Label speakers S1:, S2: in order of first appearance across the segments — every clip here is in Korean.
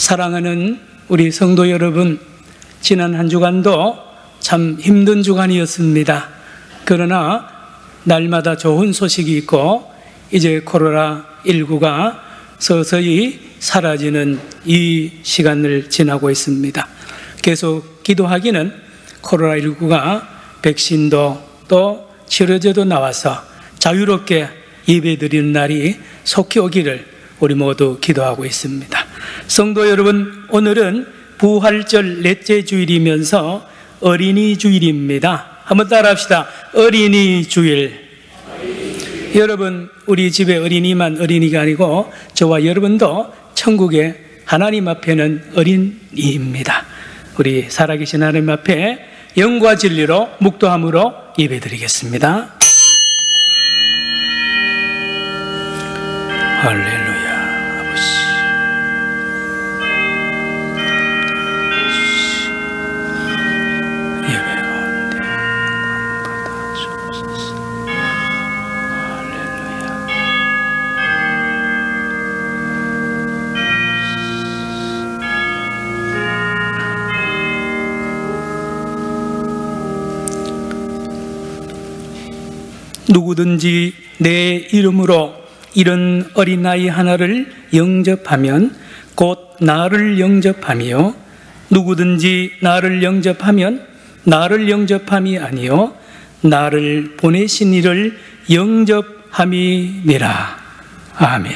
S1: 사랑하는 우리 성도 여러분, 지난 한 주간도 참 힘든 주간이었습니다. 그러나 날마다 좋은 소식이 있고 이제 코로나19가 서서히 사라지는 이 시간을 지나고 있습니다. 계속 기도하기는 코로나19가 백신도 또 치료제도 나와서 자유롭게 예배드리는 날이 속히 오기를 우리 모두 기도하고 있습니다. 성도 여러분, 오늘은 부활절 넷째 주일이면서 어린이 주일입니다. 한번 따라합시다. 어린이 주일. 여러분, 우리 집에 어린이만 어린이가 아니고 저와 여러분도 천국의 하나님 앞에는 어린이입니다. 우리 살아계신 하나님 앞에 영과 진리로 묵도함으로 예배드리겠습니다. 할렐루야. 누구든지 내 이름으로 이런 어린아이 하나를 영접하면 곧 나를 영접하며 누구든지 나를 영접하면 나를 영접함이 아니요 나를 보내신 이를 영접함이니라. 아멘.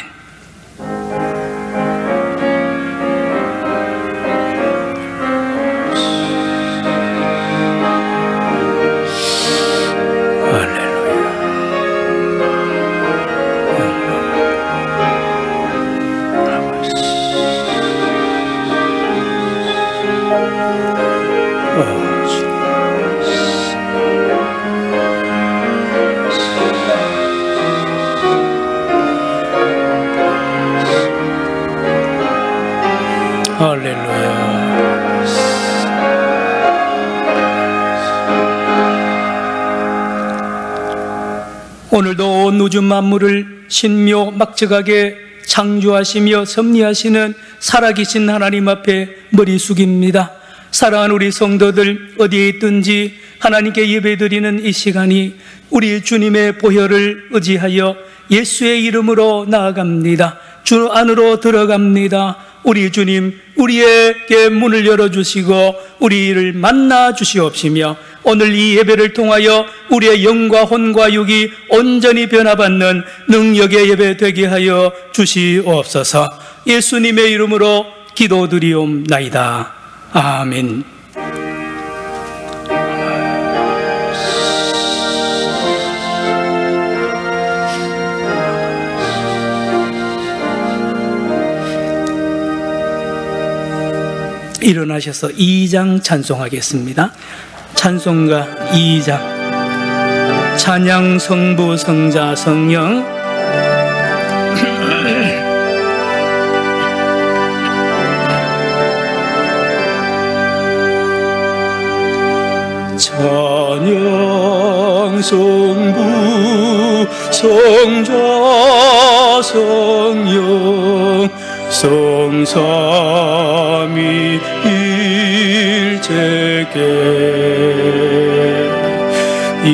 S1: 오늘도 온 우주 만물을 신묘막측하게 창조하시며 섭리하시는 살아계신 하나님 앞에 머리 숙입니다. 사랑하는 우리 성도들, 어디에 있든지 하나님께 예배드리는 이 시간이 우리 주님의 보혈을 의지하여 예수의 이름으로 나아갑니다. 주 안으로 들어갑니다. 우리 주님, 우리에게 문을 열어주시고 우리를 만나 주시옵시며 오늘 이 예배를 통하여 우리의 영과 혼과 육이 온전히 변화받는 능력의 예배 되게 하여 주시옵소서. 예수님의 이름으로 기도드리옵나이다. 아멘. 일어나셔서 2장 찬송하겠습니다. 찬송가 2장. 찬양 성부 성자 성령. 찬양 성부 성자 성령 성삼위일체께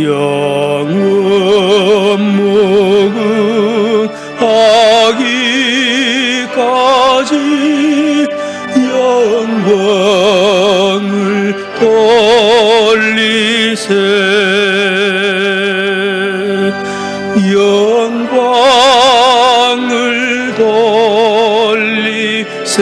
S1: 영원 무궁하기까지 영광을 돌리세. 영광을 돌리세.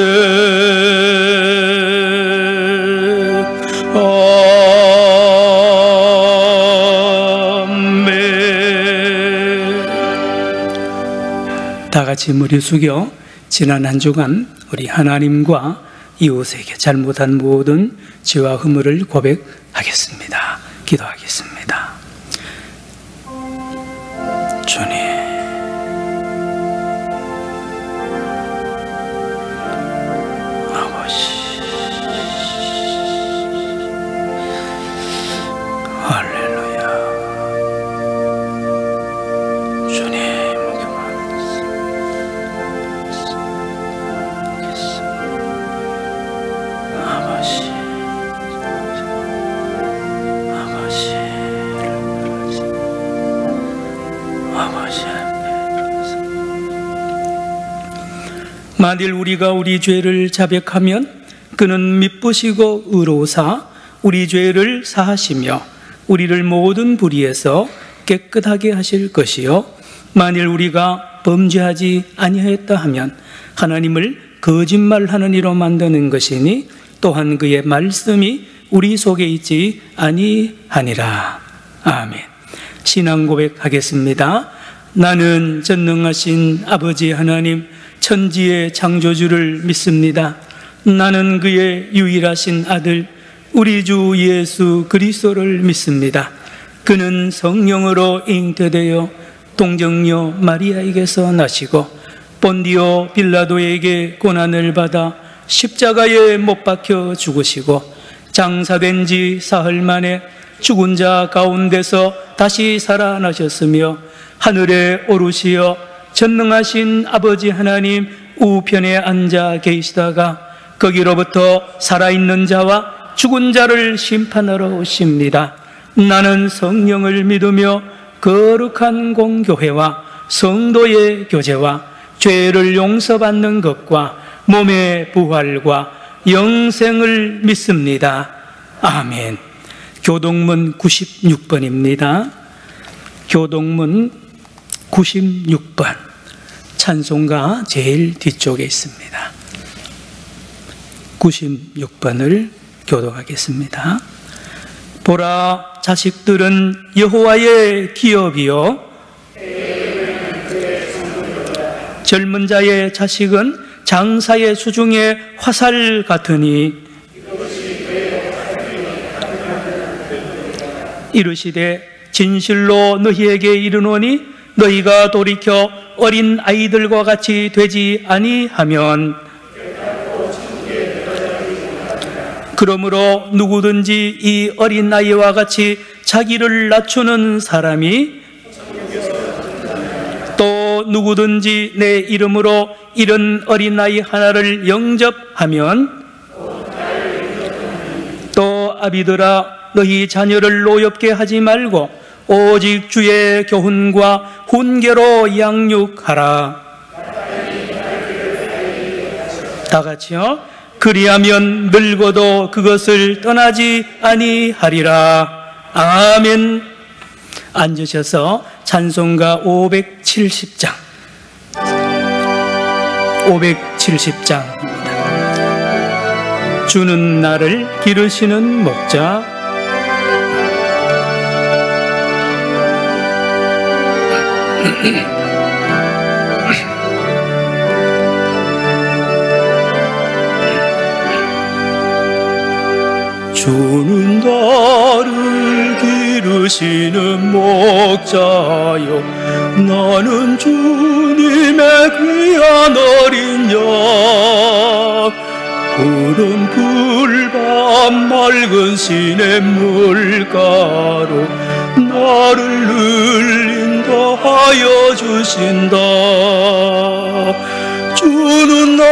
S1: 다 같이 머리 숙여 지난 한 주간 우리 하나님과 이웃에게 잘못한 모든 죄와 허물을 고백하겠습니다. 기도하겠습니다. 주님, 만일 우리가 우리 죄를 자백하면 그는 미쁘시고 의로우사 우리 죄를 사하시며 우리를 모든 불의에서 깨끗하게 하실 것이요 만일 우리가 범죄하지 아니하였다 하면 하나님을 거짓말하는 이로 만드는 것이니 또한 그의 말씀이 우리 속에 있지 아니하니라. 아멘. 신앙 고백하겠습니다. 나는 전능하신 아버지 하나님 천지의 창조주를 믿습니다. 나는 그의 유일하신 아들 우리 주 예수 그리스도를 믿습니다. 그는 성령으로 잉태되어 동정녀 마리아에게서 나시고 본디오 빌라도에게 고난을 받아 십자가에 못 박혀 죽으시고 장사된 지 사흘 만에 죽은 자 가운데서 다시 살아나셨으며 하늘에 오르시어 전능하신 아버지 하나님 우편에 앉아 계시다가 거기로부터 살아있는 자와 죽은 자를 심판하러 오십니다. 나는 성령을 믿으며 거룩한 공교회와 성도의 교제와 죄를 용서받는 것과 몸의 부활과 영생을 믿습니다. 아멘. 교동문 96번입니다. 교동문 96번 찬송가 제일 뒤쪽에 있습니다. 96번을 교독하겠습니다. 보라, 자식들은 여호와의 기업이요 젊은 자의 자식은 장사의 수중의 화살 같으니 이르시되 진실로 너희에게 이르노니 너희가 돌이켜 어린 아이들과 같이 되지 아니하면 그러므로 누구든지 이 어린 아이와 같이 자기를 낮추는 사람이 또 누구든지 내 이름으로 이런 어린아이 하나를 영접하면 또 아비들아 너희 자녀를 노엽게 하지 말고 오직 주의 교훈과 훈계로 양육하라. 다 같이요. 그리하면 늙어도 그것을 떠나지 아니하리라. 아멘. 앉으셔서 찬송가 570장 570장입니다. 주는 나를 기르시는 목자 주는 나를 기르시는 목자요 나는 주님의 귀한 어린 양 푸른 풀밤 맑은 시냇물가로 나를 늘 인도하여 주신다. 주는 나의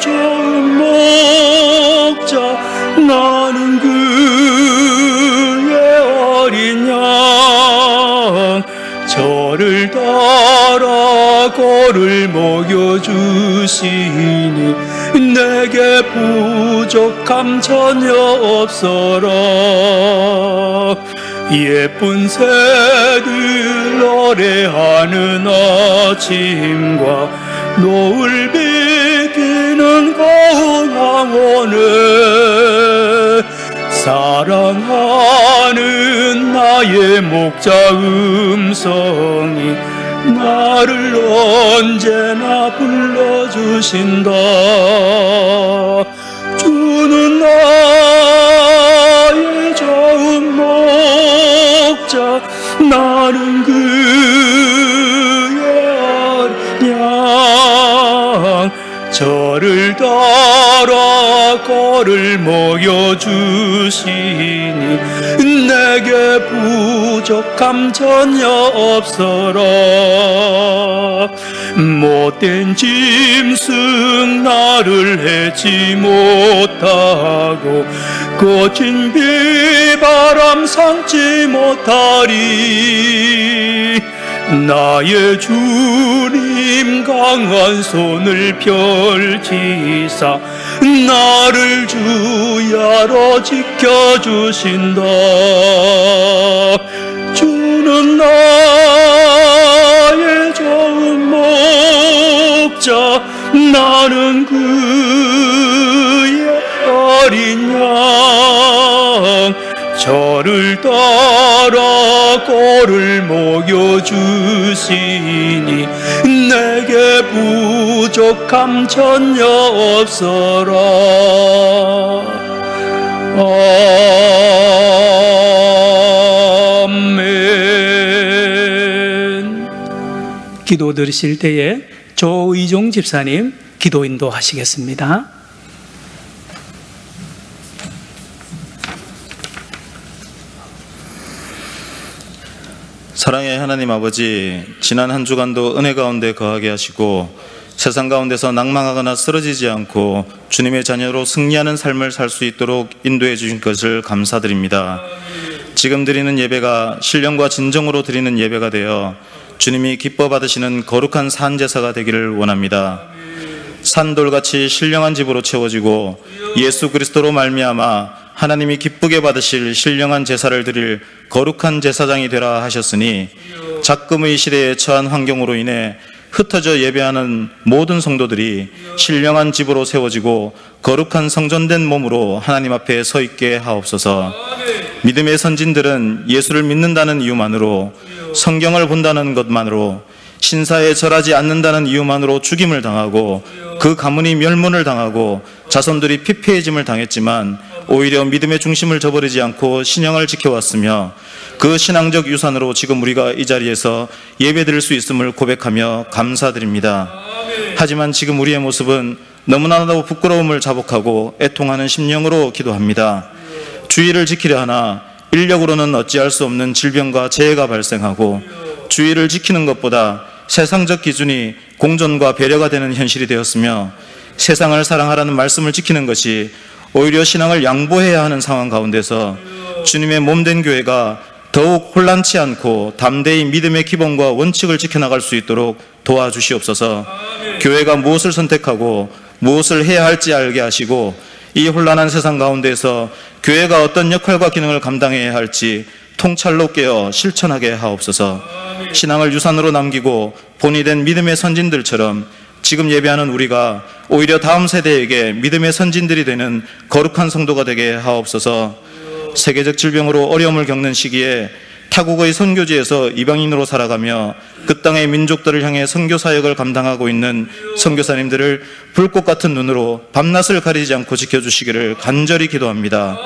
S1: 좋은 목자 나는 그의 어린 양 저를 따라 꼴을 먹여주시니 내게 부족함 전혀 없어라. 예쁜 새들 노래하는 아침과 노을 비기는 고운 황혼에 사랑하는 나의 목자 음성이 나를 언제나 불러주신다. 주는 나의 좋은 목자 나는 그의 어린 양 저를 따라 꼴을 먹여주시니 내게 부족함 전혀 없어라. 못된 짐승 나를 해치 못하고 거친 비바람 삼지 못하리. 나의 주님 강한 손을 펼치사 나를 주야로 지켜주신다. 주는 나의 좋은 목자, 나는 그의 어린 양. 저를 따라 꼴을 먹여주시니 내게 부족함 전혀 없어라. 아멘. 기도 들으실 때에 조의종 집사님 기도 인도하시겠습니다.
S2: 사랑의 하나님 아버지, 지난 한 주간도 은혜 가운데 거하게 하시고 세상 가운데서 낭망하거나 쓰러지지 않고 주님의 자녀로 승리하는 삶을 살 수 있도록 인도해 주신 것을 감사드립니다. 지금 드리는 예배가 신령과 진정으로 드리는 예배가 되어 주님이 기뻐 받으시는 거룩한 산제사가 되기를 원합니다. 산돌같이 신령한 집으로 채워지고 예수 그리스도로 말미암아 하나님이 기쁘게 받으실 신령한 제사를 드릴 거룩한 제사장이 되라 하셨으니 작금의 시대에 처한 환경으로 인해 흩어져 예배하는 모든 성도들이 신령한 집으로 세워지고 거룩한 성전된 몸으로 하나님 앞에 서 있게 하옵소서. 믿음의 선진들은 예수를 믿는다는 이유만으로, 성경을 본다는 것만으로, 신사에 절하지 않는다는 이유만으로 죽임을 당하고 그 가문이 멸문을 당하고 자손들이 피폐해짐을 당했지만 오히려 믿음의 중심을 저버리지 않고 신앙을 지켜왔으며 그 신앙적 유산으로 지금 우리가 이 자리에서 예배드릴 수 있음을 고백하며 감사드립니다. 하지만 지금 우리의 모습은 너무나도 부끄러움을 자복하고 애통하는 심령으로 기도합니다. 주의를 지키려 하나 인력으로는 어찌할 수 없는 질병과 재해가 발생하고 주의를 지키는 것보다 세상적 기준이 공존과 배려가 되는 현실이 되었으며 세상을 사랑하라는 말씀을 지키는 것이 오히려 신앙을 양보해야 하는 상황 가운데서 주님의 몸된 교회가 더욱 혼란치 않고 담대히 믿음의 기본과 원칙을 지켜나갈 수 있도록 도와주시옵소서. 교회가 무엇을 선택하고 무엇을 해야 할지 알게 하시고 이 혼란한 세상 가운데서 교회가 어떤 역할과 기능을 감당해야 할지 통찰로 깨어 실천하게 하옵소서. 신앙을 유산으로 남기고 본이 된 믿음의 선진들처럼 지금 예배하는 우리가 오히려 다음 세대에게 믿음의 선진들이 되는 거룩한 성도가 되게 하옵소서. 세계적 질병으로 어려움을 겪는 시기에 타국의 선교지에서 이방인으로 살아가며 그 땅의 민족들을 향해 선교 사역을 감당하고 있는 선교사님들을 불꽃 같은 눈으로 밤낮을 가리지 않고 지켜주시기를 간절히 기도합니다.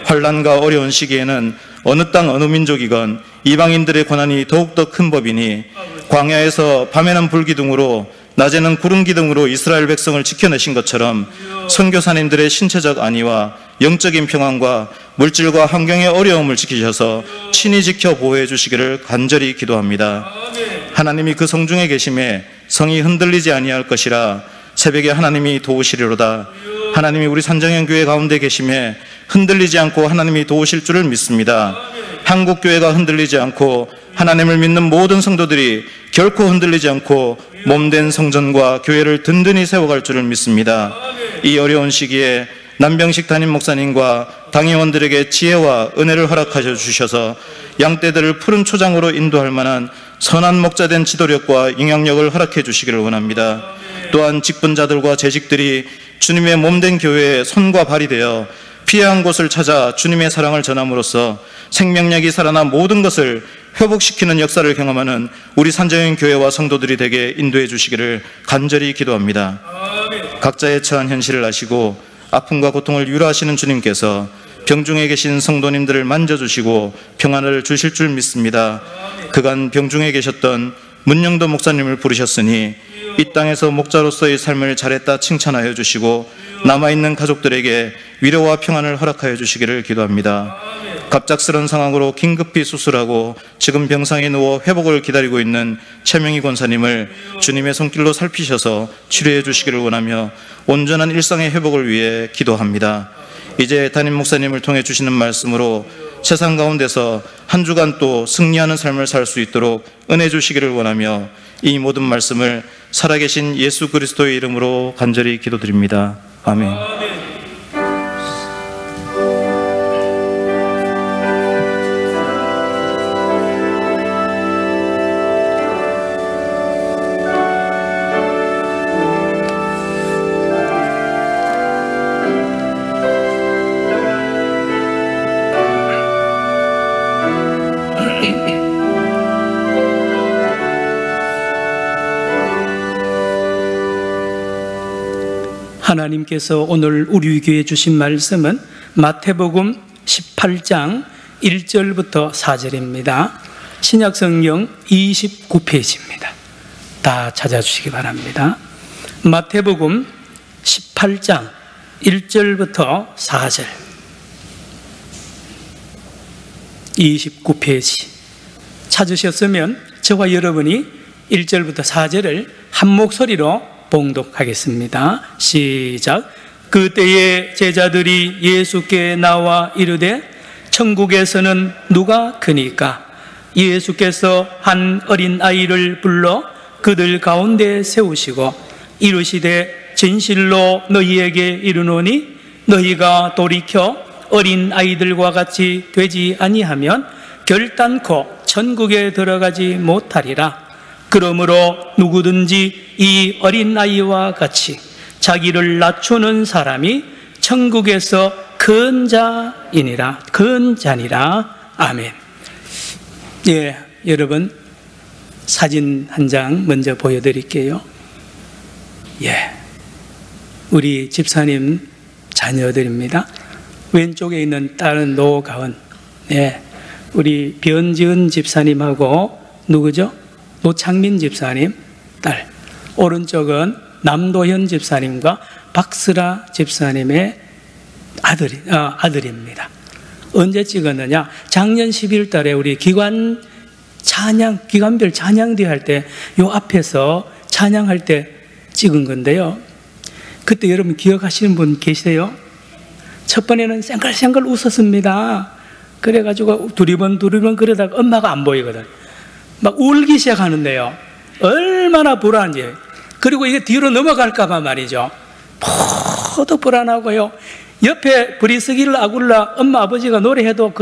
S2: 환난과 어려운 시기에는 어느 땅 어느 민족이건 이방인들의 고난이 더욱더 큰 법이니 광야에서 밤에는 불기둥으로 낮에는 구름기둥으로 이스라엘 백성을 지켜내신 것처럼 선교사님들의 신체적 안위와 영적인 평안과 물질과 환경의 어려움을 지키셔서 친히 지켜 보호해 주시기를 간절히 기도합니다. 하나님이 그 성중에 계심에 성이 흔들리지 아니할 것이라 새벽에 하나님이 도우시리로다. 하나님이 우리 산정현 교회 가운데 계심에 흔들리지 않고 하나님이 도우실 줄을 믿습니다. 한국 교회가 흔들리지 않고 하나님을 믿는 모든 성도들이 결코 흔들리지 않고 몸된 성전과 교회를 든든히 세워갈 줄을 믿습니다. 이 어려운 시기에 남병식 담임 목사님과 당회원들에게 지혜와 은혜를 허락하셔 주셔서 양떼들을 푸른 초장으로 인도할 만한 선한 목자된 지도력과 영향력을 허락해 주시기를 원합니다. 또한 직분자들과 재직들이 주님의 몸된 교회에 손과 발이 되어 피해한 곳을 찾아 주님의 사랑을 전함으로써 생명력이 살아나 모든 것을 회복시키는 역사를 경험하는 우리 산정현 교회와 성도들이 되게 인도해 주시기를 간절히 기도합니다. 각자의 처한 현실을 아시고 아픔과 고통을 유로하시는 주님께서 병중에 계신 성도님들을 만져주시고 평안을 주실 줄 믿습니다. 그간 병중에 계셨던 문영도 목사님을 부르셨으니 이 땅에서 목자로서의 삶을 잘했다 칭찬하여 주시고 남아있는 가족들에게 위로와 평안을 허락하여 주시기를 기도합니다. 갑작스런 상황으로 긴급히 수술하고 지금 병상에 누워 회복을 기다리고 있는 최명희 권사님을 주님의 손길로 살피셔서 치료해 주시기를 원하며 온전한 일상의 회복을 위해 기도합니다. 이제 담임 목사님을 통해 주시는 말씀으로 세상 가운데서 한 주간 또 승리하는 삶을 살 수 있도록 은혜 주시기를 원하며 이 모든 말씀을 살아계신 예수 그리스도의 이름으로 간절히 기도드립니다. 아멘.
S1: 하나님께서 오늘 우리 교회에 주신 말씀은 마태복음 18장 1절부터 4절입니다. 신약성경 29페이지입니다. 다 찾아주시기 바랍니다. 마태복음 18장 1절부터 4절 29페이지 찾으셨으면 저와 여러분이 1절부터 4절을 한 목소리로 봉독하겠습니다. 시작. 그때에 제자들이 예수께 나와 이르되 천국에서는 누가 크니까? 예수께서 한 어린 아이를 불러 그들 가운데 세우시고 이르시되 진실로 너희에게 이르노니 너희가 돌이켜 어린 아이들과 같이 되지 아니하면 결단코 천국에 들어가지 못하리라. 그러므로 누구든지 이 어린아이와 같이 자기를 낮추는 사람이 천국에서 큰 자이니라. 큰 자니라. 아멘. 예, 여러분 사진 한 장 먼저 보여드릴게요. 예, 우리 집사님 자녀들입니다. 왼쪽에 있는 딸은 노가은, 예, 우리 변지은 집사님하고 누구죠? 노창민 집사님 딸. 오른쪽은 남도현 집사님과 박스라 집사님의 아들입니다. 언제 찍었느냐? 작년 10일 달에 우리 기관별 찬양대 할 때 요 앞에서 찬양할 때 찍은 건데요. 그때 여러분 기억하시는 분 계세요? 첫 번에는 생글생글 웃었습니다. 그래가지고 두리번 그러다가 엄마가 안 보이거든. 막 울기 시작하는데요. 얼마나 불안한지. 그리고 이게 뒤로 넘어갈까봐 말이죠. 모두 불안하고요. 옆에 브리스길라 아굴라 엄마 아버지가 노래해도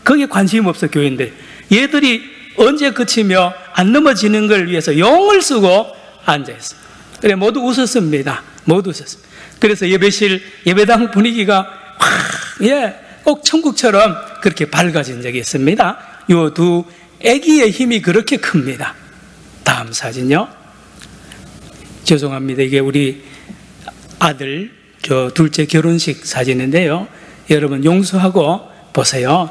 S1: 거기에 관심이 없어, 교인들. 얘들이 언제 그치며 안 넘어지는 걸 위해서 용을 쓰고 앉아있어요. 그래, 모두 웃었습니다. 모두 웃었습니다. 그래서 예배당 분위기가 꼭 천국처럼 그렇게 밝아진 적이 있습니다. 요 두 아기의 힘이 그렇게 큽니다. 다음 사진요. 죄송합니다. 이게 우리 아들 둘째 결혼식 사진인데요. 여러분 용서하고 보세요.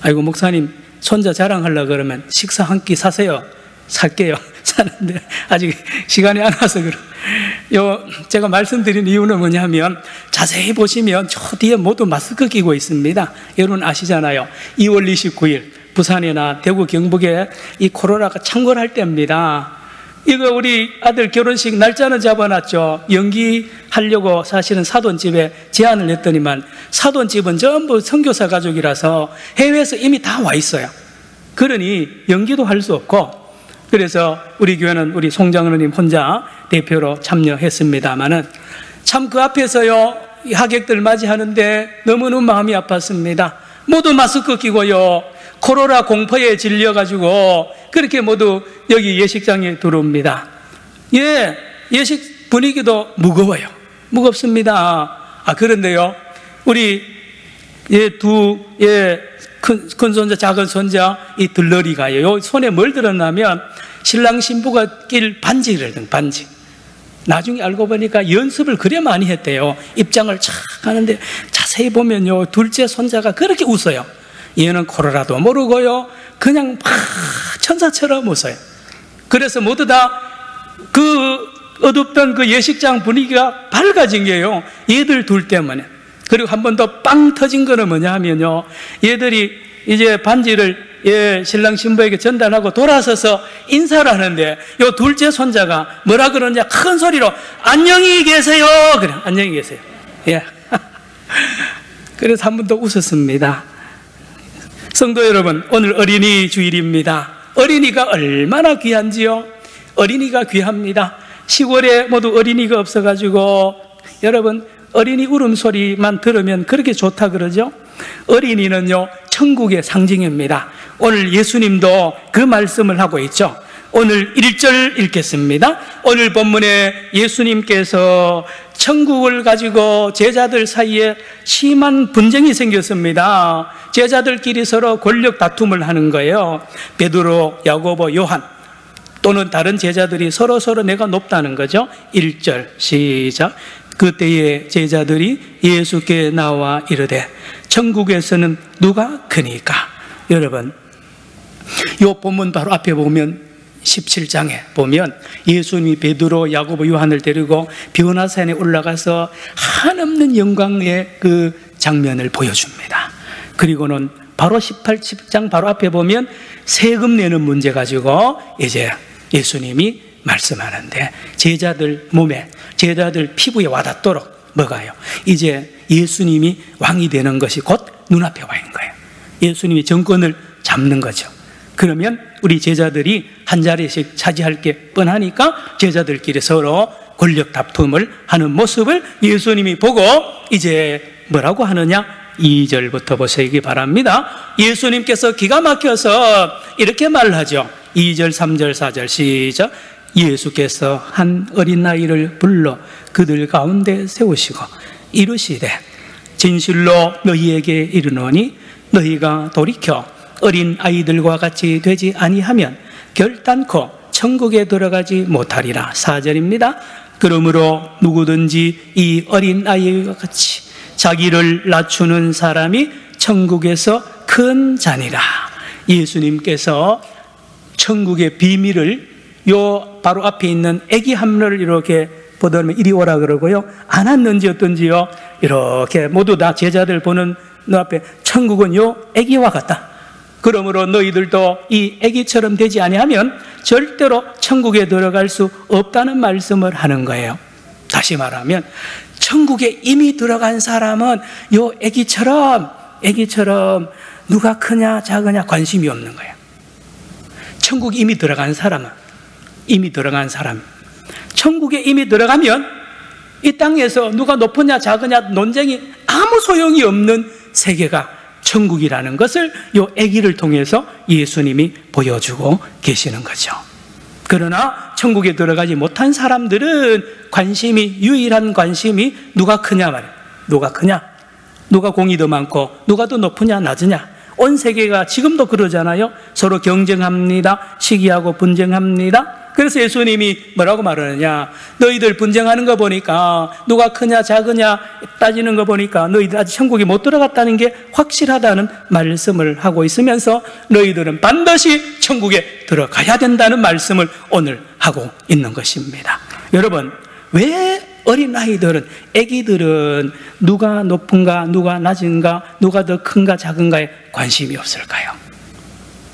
S1: 아이고 목사님 손자 자랑하려고 그러면 식사 한 끼 사세요. 살게요. 사는데 아직 시간이 안 와서 제가 말씀드린 이유는 뭐냐면 자세히 보시면 저 뒤에 모두 마스크 끼고 있습니다. 여러분 아시잖아요. 2월 29일 부산이나 대구 경북에 이 코로나가 창궐할 때입니다. 이거 우리 아들 결혼식 날짜는 잡아놨죠. 연기하려고 사실은 사돈집에 제안을 했더니만 사돈집은 전부 선교사 가족이라서 해외에서 이미 다 와 있어요. 그러니 연기도 할 수 없고, 그래서 우리 교회는 우리 송장로님 혼자 대표로 참여했습니다마는 참 그 앞에서요 하객들 맞이하는데 너무너무 마음이 아팠습니다. 모두 마스크 끼고요 코로나 공포에 질려가지고 그렇게 모두 여기 예식장에 들어옵니다. 예, 예식 분위기도 무거워요. 무겁습니다. 그런데요 우리 큰 손자 작은 손자 이 들러리가요 요 손에 뭘 들었냐면 신랑 신부가 낄 반지를 든 반지. 나중에 알고 보니까 연습을 그래 많이 했대요. 입장을 착 하는데 자세히 보면요 둘째 손자가 그렇게 웃어요. 얘는 코로나도 모르고요 그냥 막 천사처럼 웃어요. 그래서 모두 다 그 어둡던 그 예식장 분위기가 밝아진 게요 얘들 둘 때문에. 그리고 한 번 더 빵 터진 거는 뭐냐 하면요 얘들이 이제 반지를 신랑 신부에게 전달하고 돌아서서 인사를 하는데 요 둘째 손자가 뭐라 그러냐 큰 소리로 안녕히 계세요 그래. 안녕히 계세요. 예. 그래서 한 번 더 웃었습니다. 성도 여러분, 오늘 어린이 주일입니다. 어린이가 얼마나 귀한지요? 어린이가 귀합니다. 시골에 모두 어린이가 없어가지고 여러분 어린이 울음소리만 들으면 그렇게 좋다 그러죠? 어린이는요 천국의 상징입니다. 오늘 예수님도 그 말씀을 하고 있죠. 오늘 1절 읽겠습니다. 오늘 본문에 예수님께서 천국을 가지고 제자들 사이에 심한 분쟁이 생겼습니다. 제자들끼리 서로 권력 다툼을 하는 거예요. 베드로, 야고보, 요한 또는 다른 제자들이 서로 내가 높다는 거죠. 1절 시작. 그때에 제자들이 예수께 나와 이르되 천국에서는 누가 크니까? 여러분 이 본문 바로 앞에 보면 17장에 보면 예수님이 베드로, 야고보, 요한을 데리고 변화산에 올라가서 한없는 영광의 그 장면을 보여줍니다. 그리고는 바로 18장 바로 앞에 보면 세금 내는 문제 가지고 이제 예수님이 말씀하는데 제자들 몸에, 제자들 피부에 와닿도록 뭐가요? 이제 예수님이 왕이 되는 것이 곧 눈앞에 와 있는 거예요. 예수님이 정권을 잡는 거죠. 그러면 우리 제자들이 한 자리씩 차지할 게 뻔하니까 제자들끼리 서로 권력 다툼을 하는 모습을 예수님이 보고 이제 뭐라고 하느냐? 2절부터 보시기 바랍니다. 예수님께서 기가 막혀서 이렇게 말하죠. 2절, 3절, 4절 시작. 예수께서 한 어린 아이를 불러 그들 가운데 세우시고 이르시되 진실로 너희에게 이르노니 너희가 돌이켜 어린 아이들과 같이 되지 아니하면 결단코 천국에 들어가지 못하리라. 4절입니다. 그러므로 누구든지 이 어린 아이와 같이 자기를 낮추는 사람이 천국에서 큰 자니라. 예수님께서 천국의 비밀을 요 바로 앞에 있는 아기 함녀를 이렇게 보더니 이리 오라 그러고요. 안 왔는지 어떤지요. 이렇게 모두 다 제자들 보는 눈앞에 천국은 요 아기와 같다. 그러므로 너희들도 이 아기처럼 되지 아니하면 절대로 천국에 들어갈 수 없다는 말씀을 하는 거예요. 다시 말하면 천국에 이미 들어간 사람은 요 아기처럼 누가 크냐 작으냐 관심이 없는 거예요. 천국에 이미 들어간 사람은 천국에 이미 들어가면 이 땅에서 누가 높으냐 작으냐 논쟁이 아무 소용이 없는 세계가 천국이라는 것을 이 아기를 통해서 예수님이 보여주고 계시는 거죠. 그러나 천국에 들어가지 못한 사람들은 유일한 관심이 누가 크냐 말이에요. 누가 크냐? 누가 공이 더 많고 누가 더 높으냐 낮으냐? 온 세계가 지금도 그러잖아요. 서로 경쟁합니다. 시기하고 분쟁합니다. 그래서 예수님이 뭐라고 말하느냐? 너희들 분쟁하는 거 보니까 누가 크냐 작으냐 따지는 거 보니까 너희들 아직 천국에 못 들어갔다는 게 확실하다는 말씀을 하고 있으면서 너희들은 반드시 천국에 들어가야 된다는 말씀을 오늘 하고 있는 것입니다. 여러분, 왜 어린아이들은, 아기들은 누가 높은가 누가 낮은가 누가 더 큰가 작은가에 관심이 없을까요?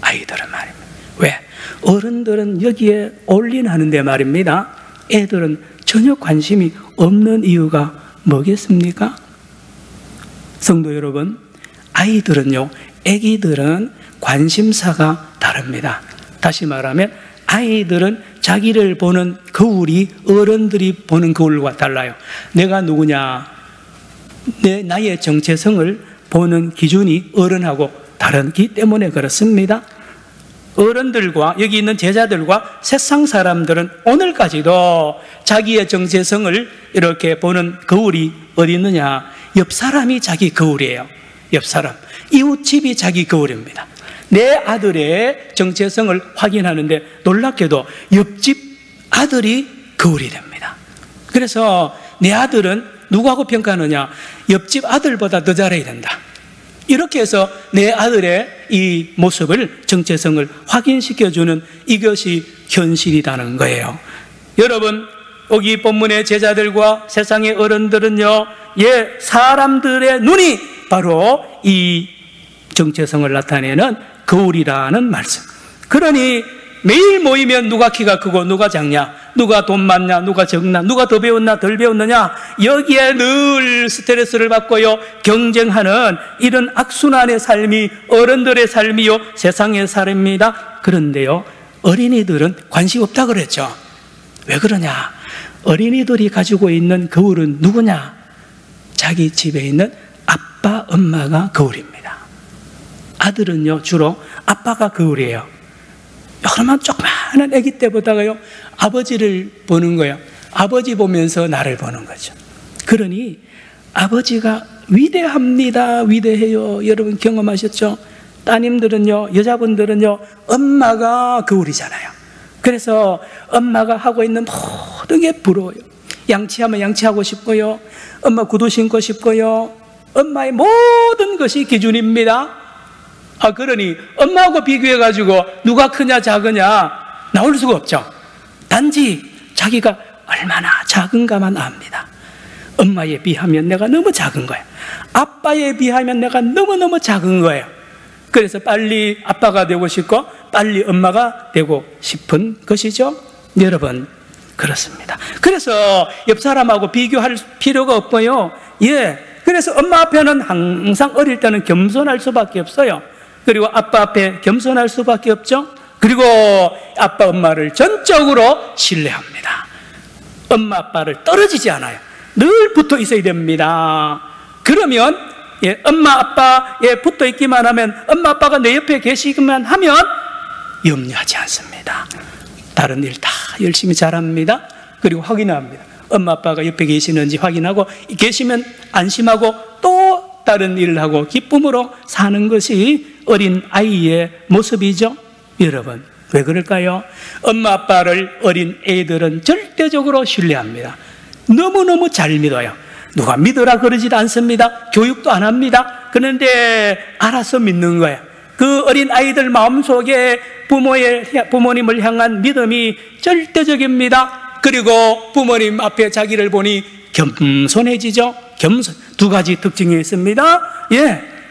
S1: 아이들은 말입니다. 왜? 어른들은 여기에 올인하는데 말입니다. 애들은 전혀 관심이 없는 이유가 뭐겠습니까? 성도 여러분, 아이들은요, 아기들은 관심사가 다릅니다. 다시 말하면 아이들은 자기를 보는 거울이 어른들이 보는 거울과 달라요. 내가 누구냐, 나의 정체성을 보는 기준이 어른하고 다르기 때문에 그렇습니다. 어른들과 여기 있는 제자들과 세상 사람들은 오늘까지도 자기의 정체성을 이렇게 보는 거울이 어디 있느냐? 옆 사람이 자기 거울이에요. 옆 사람. 이웃집이 자기 거울입니다. 내 아들의 정체성을 확인하는데 놀랍게도 옆집 아들이 거울이 됩니다. 그래서 내 아들은 누구하고 평가하느냐? 옆집 아들보다 더 잘해야 된다. 이렇게 해서 내 아들의 이 모습을, 정체성을 확인시켜주는 이것이 현실이라는 거예요. 여러분, 여기 본문의 제자들과 세상의 어른들은요, 사람들의 눈이 바로 이 정체성을 나타내는 거울이라는 말씀. 그러니 매일 모이면 누가 키가 크고 누가 작냐, 누가 돈 많냐, 누가 적나, 누가 더 배웠나 덜 배웠느냐, 여기에 늘 스트레스를 받고요, 경쟁하는 이런 악순환의 삶이 어른들의 삶이요, 세상의 삶입니다. 그런데요, 어린이들은 관심 없다 그랬죠. 왜 그러냐? 어린이들이 가지고 있는 거울은 누구냐? 자기 집에 있는 아빠, 엄마가 거울입니다. 아들은요, 주로 아빠가 거울이에요. 그러면 조그마한 아기 때보다가요, 아버지를 보는 거예요. 아버지 보면서 나를 보는 거죠. 그러니 아버지가 위대합니다. 위대해요. 여러분 경험하셨죠? 따님들은요, 여자분들은요, 엄마가 거울이잖아요. 그래서 엄마가 하고 있는 모든 게 부러워요. 양치하면 양치하고 싶고요, 엄마 구두 신고 싶고요, 엄마의 모든 것이 기준입니다. 그러니 엄마하고 비교해가지고 누가 크냐 작으냐 나올 수가 없죠. 단지 자기가 얼마나 작은가만 압니다. 엄마에 비하면 내가 너무 작은 거예요. 아빠에 비하면 내가 너무너무 작은 거예요. 그래서 빨리 아빠가 되고 싶고 빨리 엄마가 되고 싶은 것이죠. 여러분, 그렇습니다. 그래서 옆 사람하고 비교할 필요가 없고요. 그래서 엄마 앞에는 항상 어릴 때는 겸손할 수밖에 없어요. 그리고 아빠 앞에 겸손할 수밖에 없죠. 그리고 아빠 엄마를 전적으로 신뢰합니다. 엄마 아빠를 떨어지지 않아요. 늘 붙어 있어야 됩니다. 그러면 엄마 아빠에 붙어 있기만 하면, 엄마 아빠가 내 옆에 계시기만 하면 염려하지 않습니다. 다른 일 다 열심히 잘합니다. 그리고 확인합니다. 엄마 아빠가 옆에 계시는지 확인하고, 계시면 안심하고 또 다른 일을 하고 기쁨으로 사는 것이 어린 아이의 모습이죠. 여러분, 왜 그럴까요? 엄마 아빠를 어린 애들은 절대적으로 신뢰합니다. 너무너무 잘 믿어요. 누가 믿으라 그러지 않습니다. 교육도 안 합니다. 그런데 알아서 믿는 거예요. 그 어린 아이들 마음속에 부모님을 향한 믿음이 절대적입니다. 그리고 부모님 앞에 자기를 보니 겸손해지죠. 겸손, 두 가지 특징이 있습니다.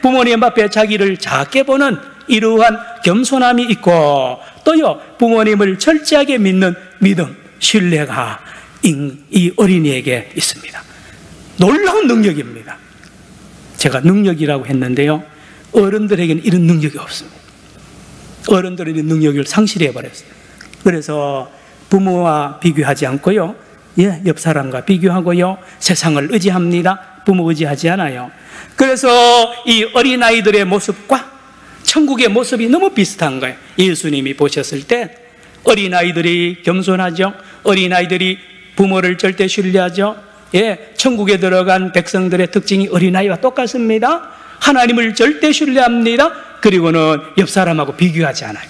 S1: 부모님 앞에 자기를 작게 보는 이러한 겸손함이 있고, 또요, 부모님을 철저하게 믿는 믿음, 신뢰가 이 어린이에게 있습니다. 놀라운 능력입니다. 제가 능력이라고 했는데요, 어른들에게는 이런 능력이 없습니다. 어른들은 이런 능력을 상실해버렸어요. 그래서 부모와 비교하지 않고요, 옆 사람과 비교하고요, 세상을 의지합니다. 부모 의지하지 않아요. 그래서 이 어린아이들의 모습과 천국의 모습이 너무 비슷한 거예요. 예수님이 보셨을 때 어린아이들이 겸손하죠. 어린아이들이 부모를 절대 신뢰하죠. 천국에 들어간 백성들의 특징이 어린아이와 똑같습니다. 하나님을 절대 신뢰합니다. 그리고는 옆 사람하고 비교하지 않아요.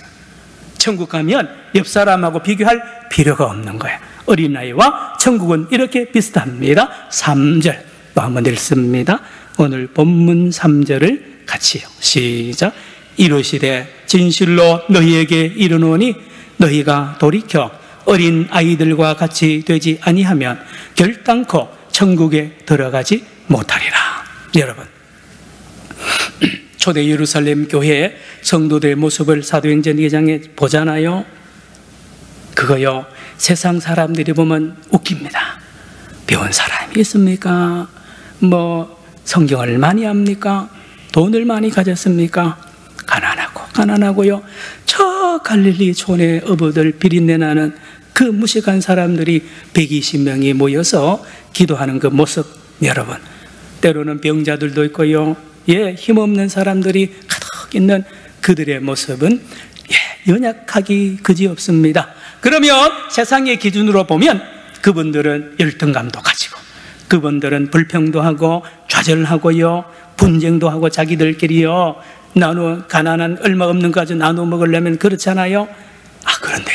S1: 천국 가면 옆 사람하고 비교할 필요가 없는 거예요. 어린아이와 천국은 이렇게 비슷합니다. 3절 또 한번 읽습니다. 오늘 본문 3절을 같이요. 시작. 이르시되 진실로 너희에게 이르노니 너희가 돌이켜 어린 아이들과 같이 되지 아니하면 결단코 천국에 들어가지 못하리라. 여러분, 초대 예루살렘 교회 성도들의 모습을 사도행전 2장에 보잖아요. 그거요, 세상 사람들이 보면 웃깁니다. 배운 사람이 있습니까? 성경을 많이 합니까? 돈을 많이 가졌습니까? 가난하고요. 저 갈릴리 촌의 어부들 비린내 나는 그 무식한 사람들이 120명이 모여서 기도하는 그 모습, 여러분, 때로는 병자들도 있고요, 힘없는 사람들이 가득 있는 그들의 모습은 연약하기 그지없습니다. 그러면 세상의 기준으로 보면 그분들은 열등감도 가지고, 그분들은 불평도 하고 좌절하고요, 분쟁도 하고, 자기들끼리요 가난한 얼마 없는 거 가지고 나눠 먹으려면 그렇잖아요. 그런데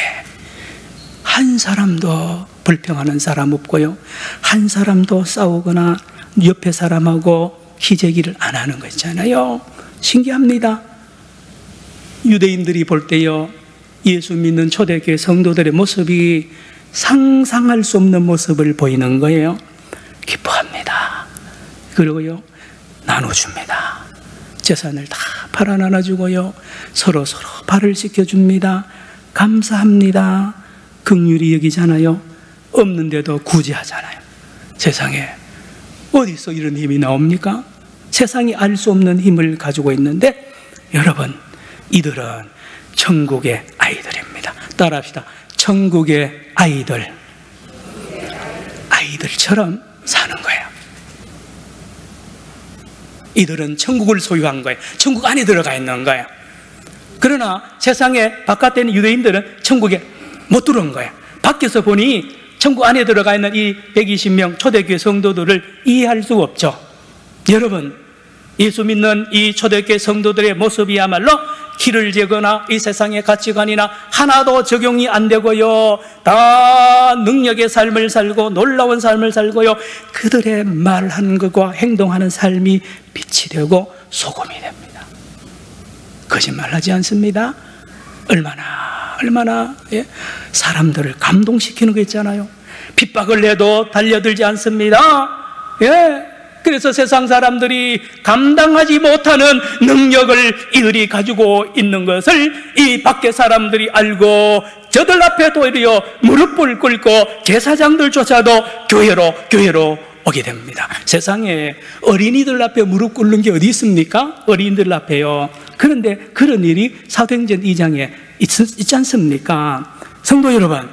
S1: 한 사람도 불평하는 사람 없고요, 한 사람도 싸우거나 옆에 사람하고 희재기를 안 하는 거 있잖아요. 신기합니다. 유대인들이 볼 때요, 예수 믿는 초대교회 성도들의 모습이 상상할 수 없는 모습을 보이는 거예요. 기뻐합니다. 그리고요, 나눠줍니다. 재산을 다 팔아 나눠주고요, 서로 발을 씻겨줍니다. 감사합니다. 긍휼히 여기잖아요. 없는데도 구제하잖아요. 세상에 어디서 이런 힘이 나옵니까? 세상이 알 수 없는 힘을 가지고 있는데, 여러분, 이들은 천국의 아이들입니다. 따라합시다. 천국의 아이들. 아이들처럼 사는 거예요. 이들은 천국을 소유한 거예요. 천국 안에 들어가 있는 거예요. 그러나 세상에 바깥에 있는 유대인들은 천국에 못 들어온 거예요. 밖에서 보니 천국 안에 들어가 있는 이 120명 초대교회 성도들을 이해할 수가 없죠. 여러분, 예수 믿는 이 초대교회 성도들의 모습이야말로 길을 재거나 이 세상의 가치관이나 하나도 적용이 안 되고요, 다 능력의 삶을 살고 놀라운 삶을 살고요, 그들의 말하는 것과 행동하는 삶이 빛이 되고 소금이 됩니다. 거짓말하지 않습니다. 얼마나 사람들을 감동시키는 거 있잖아요. 핍박을 내도 달려들지 않습니다. 그래서 세상 사람들이 감당하지 못하는 능력을 이들이 가지고 있는 것을 이 밖에 사람들이 알고 저들 앞에 도리어 무릎을 꿇고 제사장들조차도 교회로 오게 됩니다. 세상에 어린이들 앞에 무릎 꿇는 게 어디 있습니까? 어린이들 앞에요. 그런데 그런 일이 사도행전 2장에 있지 않습니까? 성도 여러분,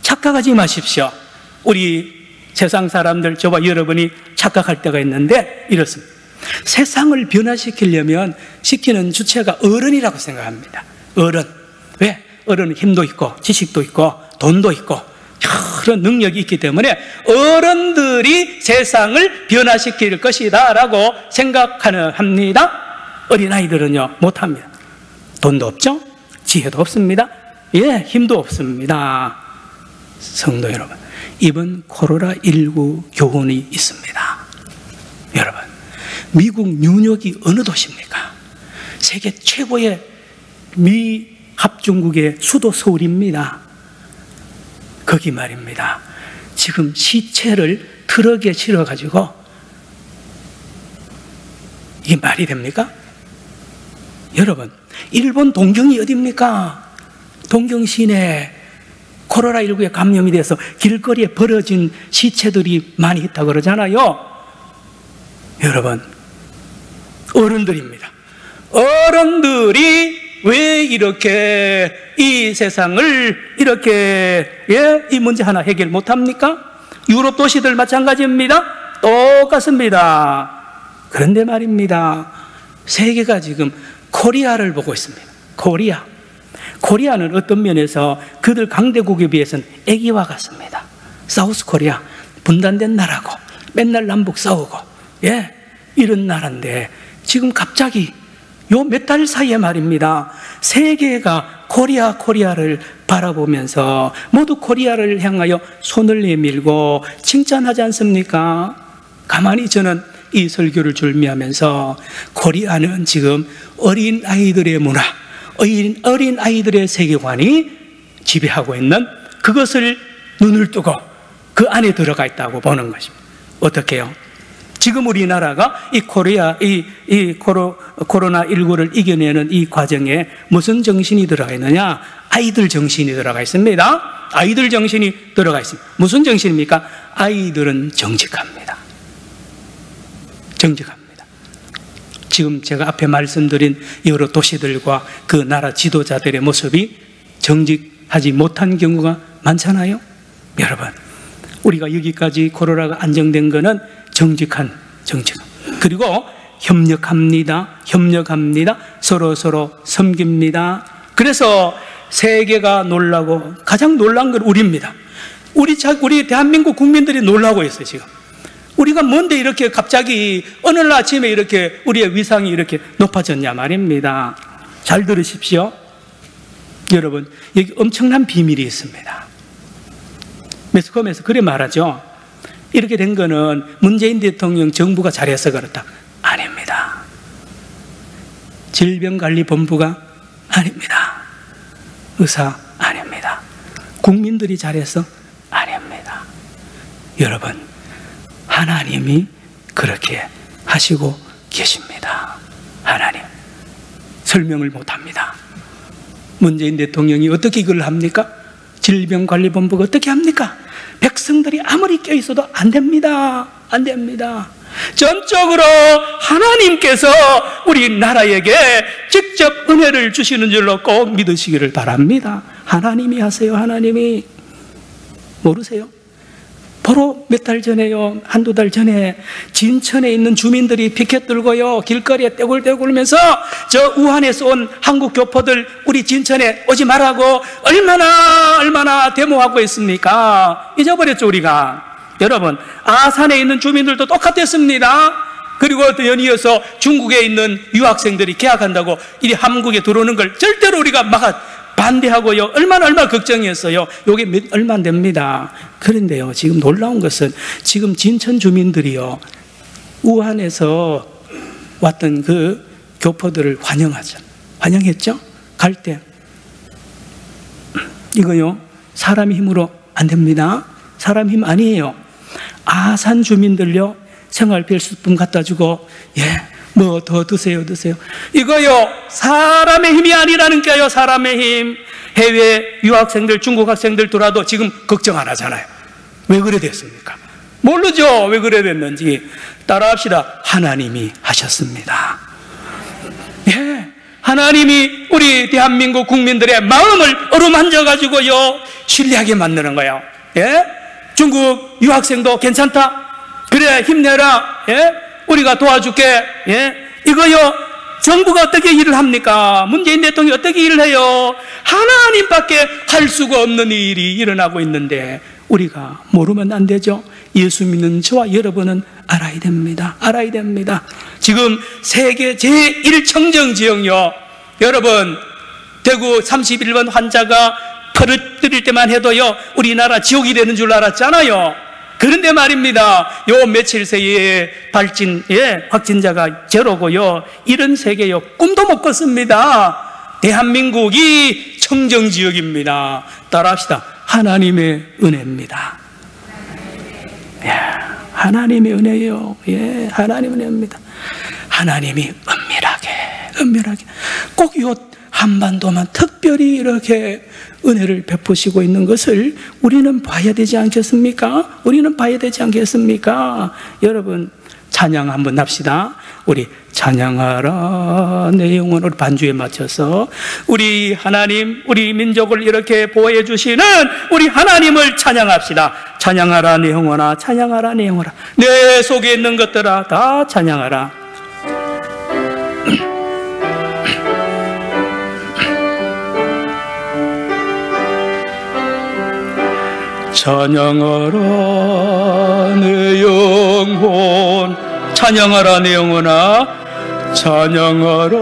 S1: 착각하지 마십시오. 우리 세상 사람들, 저와 여러분이 착각할 때가 있는데 이렇습니다. 세상을 변화시키려면 시키는 주체가 어른이라고 생각합니다. 어른. 왜? 어른은 힘도 있고 지식도 있고 돈도 있고 여러 능력이 있기 때문에 어른들이 세상을 변화시킬 것이다 라고 생각합니다. 어린아이들은요 못합니다. 돈도 없죠, 지혜도 없습니다, 힘도 없습니다. 성도 여러분, 이번 코로나19 교훈이 있습니다. 여러분, 미국 뉴욕이 어느 도시입니까? 세계 최고의 미 합중국의 수도 서울입니다. 거기 말입니다, 지금 시체를 트럭에 실어가지고, 이게 말이 됩니까? 여러분, 일본 동경이 어디입니까? 동경 시내 코로나19에 감염이 돼서 길거리에 버려진 시체들이 많이 있다고 그러잖아요. 여러분, 어른들입니다. 어른들이 왜 이렇게 이 세상을 이렇게 이 문제 하나 해결 못합니까? 유럽 도시들 마찬가지입니다. 똑같습니다. 그런데 말입니다, 세계가 지금 코리아를 보고 있습니다. 코리아는 어떤 면에서 그들 강대국에 비해서는 애기와 같습니다. 사우스 코리아, 분단된 나라고 맨날 남북 싸우고 이런 나라인데, 지금 갑자기 요 몇 달 사이에 말입니다, 세계가 코리아를 바라보면서 모두 코리아를 향하여 손을 내밀고 칭찬하지 않습니까? 가만히 저는 이 설교를 준비하면서 코리아는 지금 어린 아이들의 문화, 어린 아이들의 세계관이 지배하고 있는, 그것을 눈을 뜨고 그 안에 들어가 있다고 보는 것입니다. 어떻게 해요? 지금 우리나라가 이 코로나19를 이겨내는 이 과정에 무슨 정신이 들어가 있느냐? 아이들 정신이 들어가 있습니다. 아이들 정신이 들어가 있습니다. 무슨 정신입니까? 아이들은 정직합니다. 지금 제가 앞에 말씀드린 여러 도시들과 그 나라 지도자들의 모습이 정직하지 못한 경우가 많잖아요. 여러분, 우리가 여기까지 코로나가 안정된 것은 정직. 그리고 협력합니다. 서로 섬깁니다. 그래서 세계가 놀라고, 가장 놀란 건 우리입니다. 우리 대한민국 국민들이 놀라고 있어요. 지금 우리가 뭔데 이렇게 갑자기 어느 날 아침에 이렇게 우리의 위상이 이렇게 높아졌냐 말입니다. 잘 들으십시오. 여러분, 여기 엄청난 비밀이 있습니다. 매스컴에서 그래 말하죠. 이렇게 된 거는 문재인 대통령 정부가 잘해서 그렇다. 아닙니다. 질병관리본부가 아닙니다. 의사 아닙니다. 국민들이 잘해서 아닙니다. 여러분, 하나님이 그렇게 하시고 계십니다. 하나님, 설명을 못합니다. 문재인 대통령이 어떻게 이걸 합니까? 질병관리본부가 어떻게 합니까? 백성들이 아무리 껴있어도 안 됩니다. 안 됩니다. 전적으로 하나님께서 우리나라에게 직접 은혜를 주시는 줄로 꼭 믿으시기를 바랍니다. 하나님이 하세요. 하나님이. 모르세요? 바로 몇 달 전에요, 한두 달 전에 진천에 있는 주민들이 피켓 들고요, 길거리에 떼굴떼굴면서 저 우한에서 온 한국 교포들 우리 진천에 오지 말라고 얼마나 데모하고 있습니까? 잊어버렸죠, 우리가. 여러분, 아산에 있는 주민들도 똑같았습니다. 그리고 또 연이어서 중국에 있는 유학생들이 개학한다고 이 한국에 들어오는 걸 절대로 우리가 반대하고요. 얼마나 걱정했어요. 요게 얼마 안 됩니다. 그런데요, 지금 놀라운 것은 지금 진천 주민들이요, 우한에서 왔던 그 교포들을 환영했죠? 갈 때. 이거요, 사람 힘으로 안 됩니다. 사람 힘 아니에요. 아산 주민들요, 생활 필수품 갖다 주고, 뭐 더 드세요. 이거요, 사람의 힘이 아니라는 게요, 사람의 힘. 해외 유학생들, 중국 학생들 들어와도 지금 걱정 안 하잖아요. 왜 그래 됐습니까? 모르죠, 왜 그래 됐는지. 따라합시다. 하나님이 하셨습니다. 하나님이 우리 대한민국 국민들의 마음을 어루만져가지고요, 신뢰하게 만드는 거예요. 중국 유학생도 괜찮다? 그래, 힘내라. 우리가 도와줄게. 이거요, 정부가 어떻게 일을 합니까? 문재인 대통령이 어떻게 일을 해요? 하나님밖에 할 수가 없는 일이 일어나고 있는데 우리가 모르면 안 되죠. 예수 믿는 저와 여러분은 알아야 됩니다. 알아야 됩니다. 지금 세계 제1청정지역요, 여러분, 대구 31번 환자가 퍼뜨릴 때만 해도요, 우리나라 지옥이 되는 줄 알았잖아요. 그런데 말입니다, 요 며칠 새에 확진자가 제로고요, 이런 세계요, 꿈도 못 꿨습니다. 대한민국이 청정지역입니다. 따라합시다. 하나님의 은혜입니다. 하나님의 은혜요. 하나님의 은혜입니다. 하나님이 은밀하게 꼭 요 한반도만 특별히 이렇게 은혜를 베푸시고 있는 것을 우리는 봐야 되지 않겠습니까? 여러분, 찬양 한번 합시다. 우리 찬양하라 내 영혼을 반주에 맞춰서 우리 하나님, 우리 민족을 이렇게 보호해 주시는 우리 하나님을 찬양합시다. 찬양하라 내 영혼아, 찬양하라 내 영혼아, 내 속에 있는 것들아 다 찬양하라. 찬양하라 내 영혼, 찬양하라 내 영혼아, 찬양하라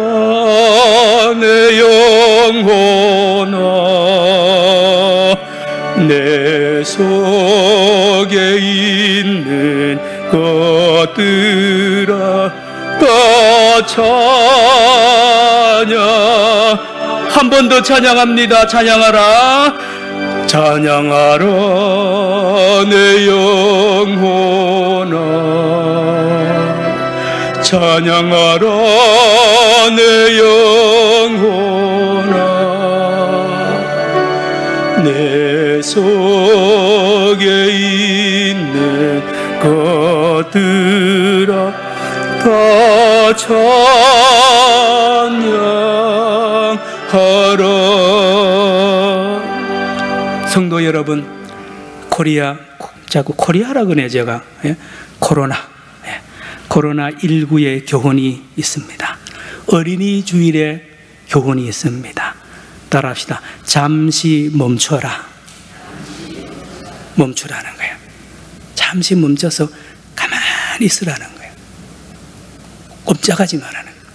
S1: 내 영혼아, 내 속에 있는 것들아 다 찬양. 한 번 더 찬양합니다. 찬양하라. 찬양하라 내 영혼아, 찬양하라 내 영혼아, 내 속에 있는 것들아 다 찬양하라. 성도 여러분, 자꾸 코리아라 그러네 제가. 코로나19의 교훈이 있습니다. 어린이 주일에 교훈이 있습니다. 따라합시다. 잠시 멈춰라. 멈추라는 거예요. 잠시 멈춰서 가만히 있으라는 거예요. 꼼짝하지 말라는 거예요.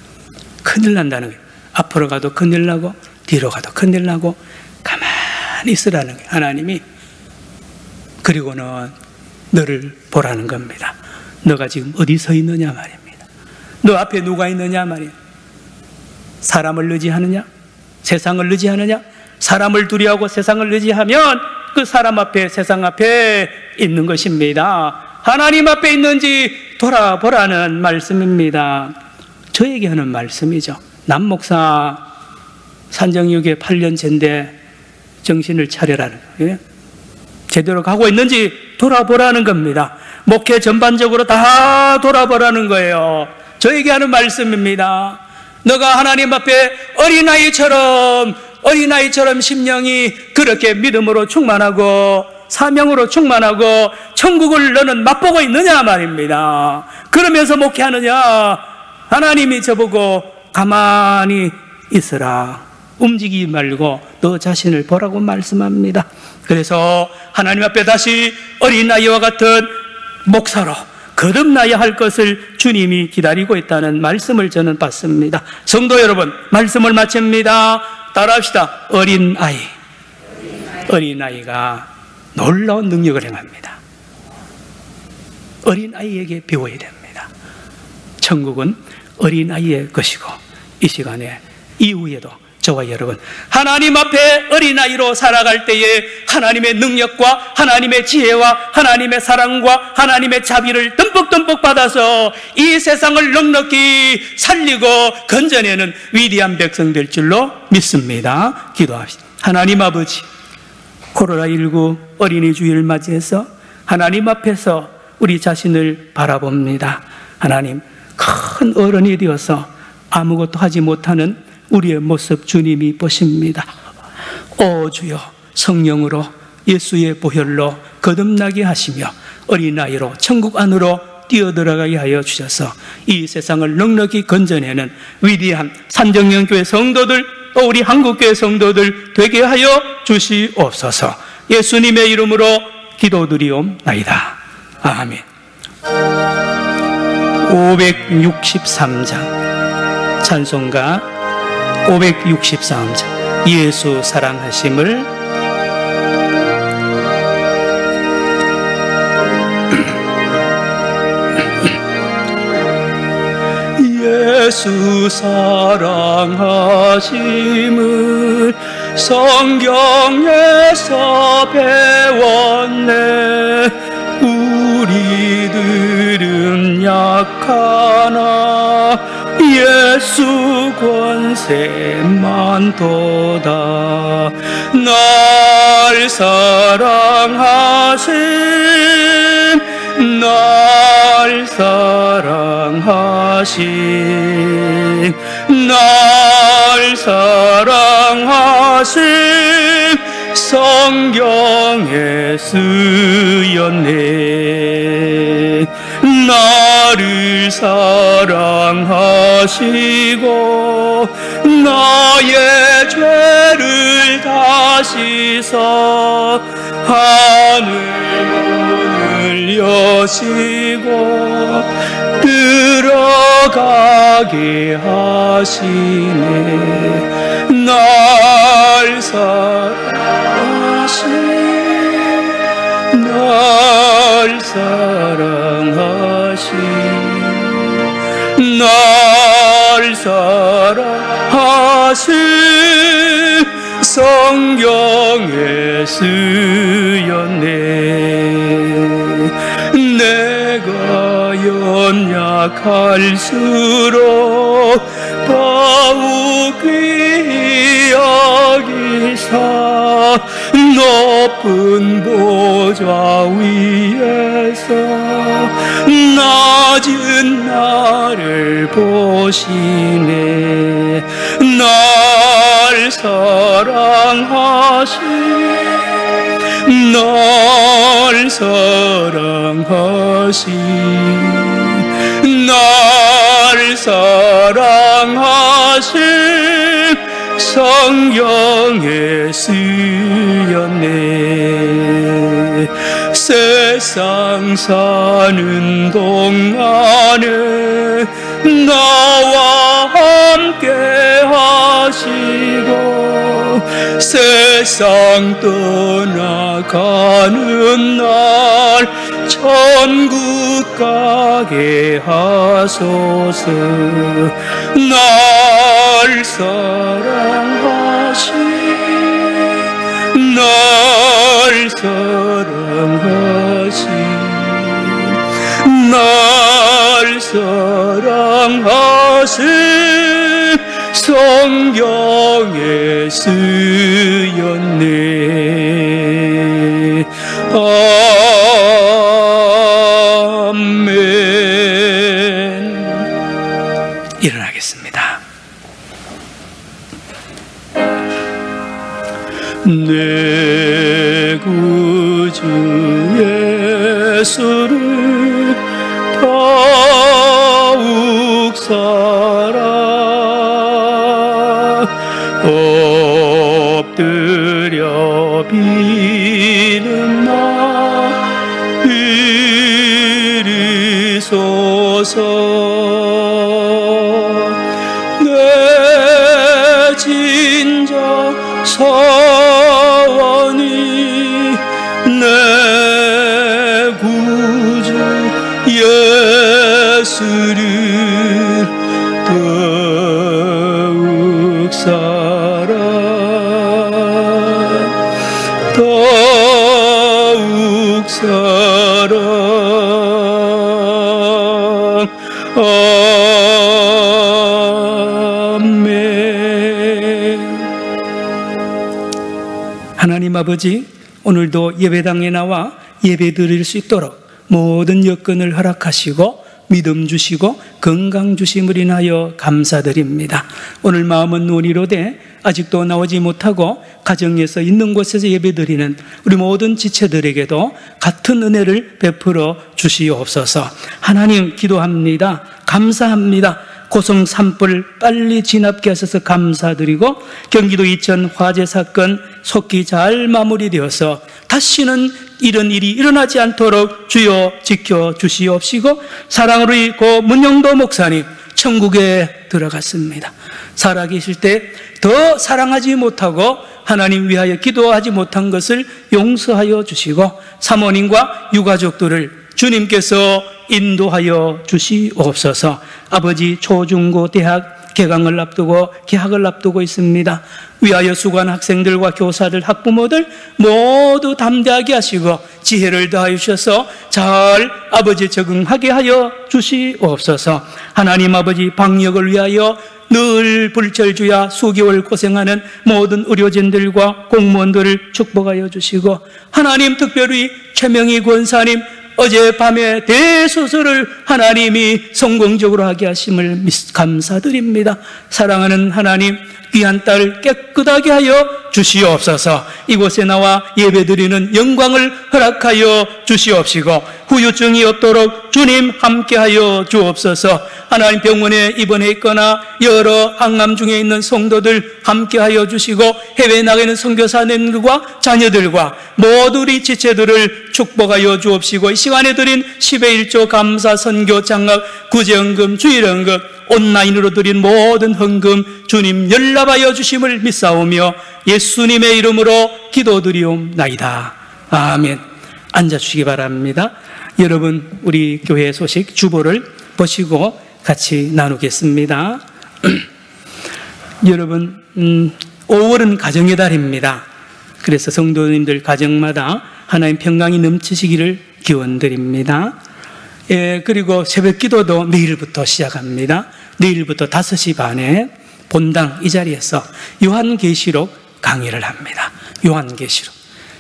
S1: 큰일 난다는 거예요. 앞으로 가도 큰일 나고 뒤로 가도 큰일 나고 가만히 있으라는 거예요. 하나님이. 그리고는 너를 보라는 겁니다. 너가 지금 어디 서 있느냐 말입니다. 너 앞에 누가 있느냐 말이에요. 사람을 의지하느냐? 세상을 의지하느냐? 사람을 두려워하고 세상을 의지하면 그 사람 앞에, 세상 앞에 있는 것입니다. 하나님 앞에 있는지 돌아보라는 말씀입니다. 저에게 하는 말씀이죠. 남 목사 산정유교 8년째인데 정신을 차려라는 거예요. 제대로 가고 있는지 돌아보라는 겁니다. 목회 전반적으로 다 돌아보라는 거예요. 저에게 하는 말씀입니다. 너가 하나님 앞에 어린아이처럼 심령이 그렇게 믿음으로 충만하고 사명으로 충만하고 천국을 너는 맛보고 있느냐 말입니다. 그러면서 목회하느냐? 하나님이 저보고 가만히 있으라, 움직이지 말고 너 자신을 보라고 말씀합니다. 그래서 하나님 앞에 다시 어린아이와 같은 목사로 거듭나야 할 것을 주님이 기다리고 있다는 말씀을 저는 받습니다. 성도 여러분, 말씀을 마칩니다. 따라합시다. 어린아이가 놀라운 능력을 행합니다. 어린아이에게 배워야 됩니다. 천국은 어린아이의 것이고, 이 시간에 이후에도 저와 여러분 하나님 앞에 어린아이로 살아갈 때에 하나님의 능력과 하나님의 지혜와 하나님의 사랑과 하나님의 자비를 듬뿍듬뿍 받아서 이 세상을 넉넉히 살리고 건져내는 위대한 백성 될 줄로 믿습니다. 기도합시다. 하나님 아버지, 코로나19 어린이 주일을 맞이해서 하나님 앞에서 우리 자신을 바라봅니다. 하나님, 큰 어른이 되어서 아무것도 하지 못하는 우리의 모습 주님이 보십니다. 오 주여, 성령으로 예수의 보혈로 거듭나게 하시며 어린아이로 천국 안으로 뛰어들어가게 하여 주셔서 이 세상을 넉넉히 건져내는 위대한 산정연교회 성도들, 또 우리 한국교회 성도들 되게 하여 주시옵소서. 예수님의 이름으로 기도드리옵나이다. 아멘. 563장 찬송가 563장 예수 사랑하심을. 예수 사랑하심을 성경에서 배웠네. 우리들은 약하나 예수 권세만 도다. 날 사랑하심, 날 사랑하심, 날 사랑하심 성경에 쓰였네. 나를 사랑하시고 나의 죄를 다 씻어 하늘 문을 여시고 들어가게 하시네. 날 사랑하시네, 날 사랑하시네, 날 사랑하신 성경에 쓰였네. 내가 연약할수록 더욱 귀히 여기사 높은 보좌 위에서 낮은 나를 보시네. 날 사랑하시, 날 사랑하시, 날 사랑하시 성경에 쓰였네. 세상 사는 동안에 나와 함께 하시고 세상 떠나가는 날 천국 가게 하소서. 날 사랑하시, 날 사랑하시, 날 사랑하시 성경에 쓰였네. 아멘. 일어나겠습니다. 내 구주 예수를 더욱 사랑 엎드려 비는 나 비리소서. 내 진정 서원이 내 구주 예수를 더욱 사랑 더욱 사랑. 아멘. 하나님 아버지, 오늘도 예배당에 나와 예배 드릴 수 있도록 모든 여건을 허락하시고 믿음 주시고 건강 주심을 인하여 감사드립니다. 오늘 마음은 논의로되 아직도 나오지 못하고 가정에서 있는 곳에서 예배드리는 우리 모든 지체들에게도 같은 은혜를 베풀어 주시옵소서. 하나님 기도합니다. 감사합니다. 고성 산불 빨리 진압게 하셔서 감사드리고 경기도 이천 화재 사건 속히 잘 마무리되어서 다시는 이런 일이 일어나지 않도록 주여 지켜주시옵시고, 사랑으로 고 문영도 목사님 천국에 들어갔습니다. 살아계실 때 더 사랑하지 못하고 하나님 위하여 기도하지 못한 것을 용서하여 주시고 사모님과 유가족들을 주님께서 인도하여 주시옵소서. 아버지, 초중고 대학 개강을 앞두고 개학을 앞두고 있습니다. 위하여 수고하는 학생들과 교사들, 학부모들 모두 담대하게 하시고 지혜를 다하여 주셔서 잘 아버지 적응하게 하여 주시옵소서. 하나님 아버지, 방역을 위하여 늘 불철주야 수개월 고생하는 모든 의료진들과 공무원들을 축복하여 주시고, 하나님 특별히 최명희 권사님 어젯밤에 대소서를 하나님이 성공적으로 하게 하심을 감사드립니다. 사랑하는 하나님, 귀한 딸 깨끗하게 하여 주시옵소서. 이곳에 나와 예배드리는 영광을 허락하여 주시옵시고 후유증이 없도록 주님 함께하여 주옵소서. 하나님, 병원에 입원해 있거나 여러 항암 중에 있는 성도들 함께하여 주시고 해외에 나가 있는 선교사님들과 자녀들과 모두 우리 지체들을 축복하여 주옵시고, 이 시간에 드린 10의 1조 감사 선교 장학 구제헌금 주일헌금 온라인으로 드린 모든 헌금 주님 연락하여 주심을 믿사오며 예수님의 이름으로 기도드리옵나이다. 아멘. 앉아주시기 바랍니다. 여러분, 우리 교회 소식 주보를 보시고 같이 나누겠습니다. 여러분, 5월은 가정의 달입니다. 그래서 성도님들 가정마다 하나님 평강이 넘치시기를 기원드립니다. 그리고 새벽 기도도 내일부터 시작합니다. 내일부터 5시 반에 본당 이 자리에서 요한계시록 강의를 합니다. 요한계시록.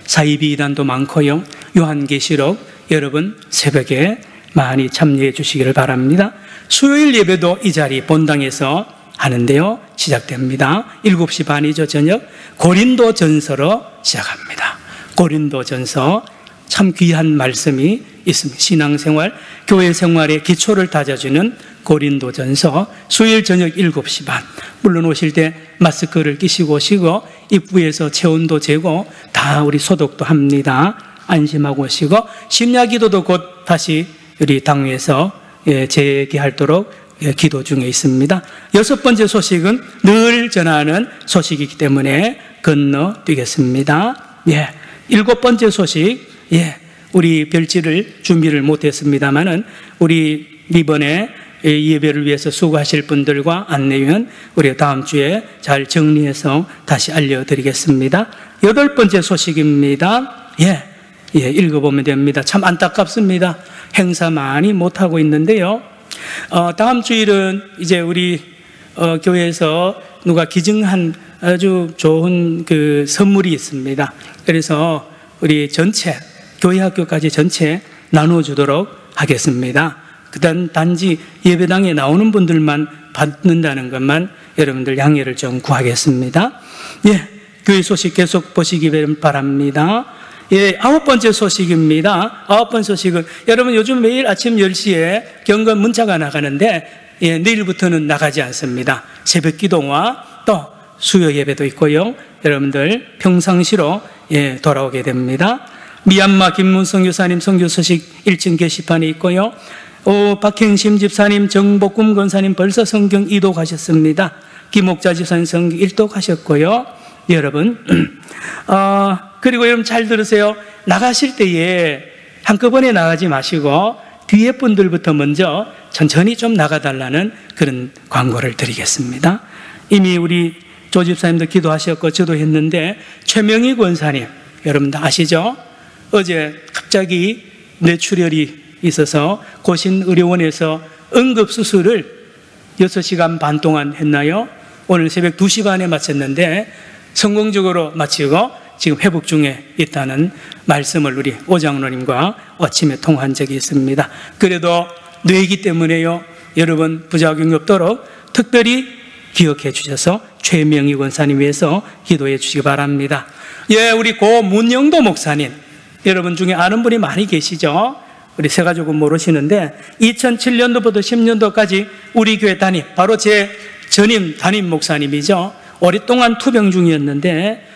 S1: 사이비 이단도 많고요. 요한계시록 여러분 새벽에 많이 참여해 주시기를 바랍니다. 수요일 예배도 이 자리 본당에서 하는데요. 시작됩니다. 7시 반이죠, 저녁. 고린도전서로 시작합니다. 고린도전서 참 귀한 말씀이 있습니다. 신앙생활, 교회 생활의 기초를 다져주는 고린도전서 수요일 저녁 7시 반. 물론 오실 때 마스크를 끼시고 오시고 입구에서 체온도 재고 다 우리 소독도 합니다. 안심하고 오시고 심야기도도 곧 다시 우리 당회에서 재개하도록 기도 중에 있습니다. 6번째 소식은 늘 전하는 소식이기 때문에 건너뛰겠습니다. 7번째 소식, 우리 별지를 준비를 못했습니다만은 우리 이번에 예배를 위해서 수고하실 분들과 안내위원 우리 다음 주에 잘 정리해서 다시 알려드리겠습니다. 8번째 소식입니다. 읽어보면 됩니다. 참 안타깝습니다. 행사 많이 못하고 있는데요. 다음 주일은 이제 우리 교회에서 누가 기증한 아주 좋은 그 선물이 있습니다. 그래서 우리 전체 교회 학교까지 전체 나눠주도록 하겠습니다. 그다음 단지 예배당에 나오는 분들만 받는다는 것만 여러분들 양해를 좀 구하겠습니다. 예, 교회 소식 계속 보시기 바랍니다. 예, 9번째 소식입니다. 9번째 소식은 여러분 요즘 매일 아침 10시에 경건 문자가 나가는데 예, 내일부터는 나가지 않습니다. 새벽 기도와 또 수요 예배도 있고요. 여러분들 평상시로 예, 돌아오게 됩니다. 미얀마 김문성 교사님 선교 소식 1층 게시판에 있고요. 박행심 집사님, 정복금 권사님 벌써 성경 2도 가셨습니다. 김옥자 집사님 성경 1도 가셨고요. 여러분, 그리고 여러분 잘 들으세요. 나가실 때에 한꺼번에 나가지 마시고 뒤에 분들부터 먼저 천천히 좀 나가달라는 그런 광고를 드리겠습니다. 이미 우리 조 집사님도 기도하셨고 저도 했는데 최명희 권사님 여러분 다 아시죠? 어제 갑자기 뇌출혈이 있어서 고신의료원에서 응급수술을 6시간 반 동안 했나요? 오늘 새벽 2시 반에 마쳤는데 성공적으로 마치고 지금 회복 중에 있다는 말씀을 우리 오장로님과 아침에 통화한 적이 있습니다. 그래도 뇌이기 때문에요. 여러분 부작용이 없도록 특별히 기억해 주셔서 최명희 권사님 위해서 기도해 주시기 바랍니다. 예, 우리 고 문영도 목사님 여러분 중에 아는 분이 많이 계시죠? 우리 새가족은 모르시는데 2007년도부터 10년도까지 우리 교회 담임, 바로 제 전임 담임 목사님이죠. 오랫동안 투병 중이었는데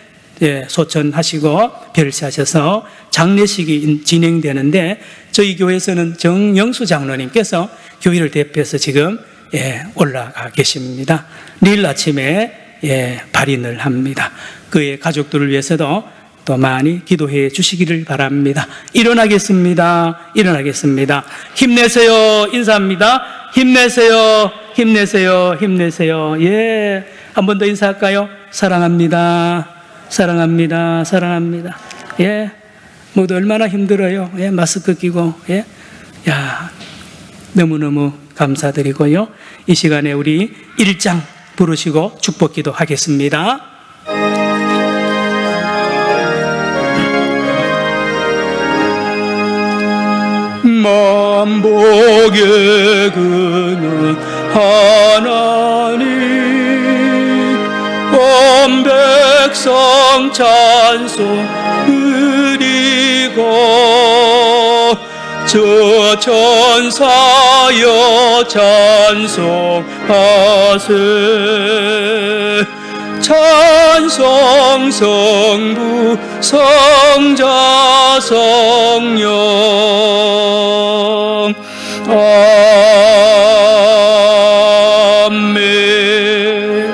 S1: 예, 소천하시고 별세하셔서 장례식이 진행되는데 저희 교회에서는 정영수 장로님께서 교회를 대표해서 지금 예, 올라가 계십니다. 내일 아침에 예, 발인을 합니다. 그의 가족들을 위해서도 또 많이 기도해 주시기를 바랍니다. 일어나겠습니다. 일어나겠습니다. 힘내세요. 인사합니다. 힘내세요. 힘내세요. 힘내세요. 예, 한 번 더 인사할까요? 사랑합니다. 사랑합니다. 사랑합니다. 예, 모두 얼마나 힘들어요. 예, 마스크 끼고 예, 야, 너무너무 감사드리고요. 이 시간에 우리 1장 부르시고 축복기도 하겠습니다. 만복의 근원 하나님 온 백성 찬송 드리고 저 천사여 찬송하세 찬송 성부 성자 성령 아멘.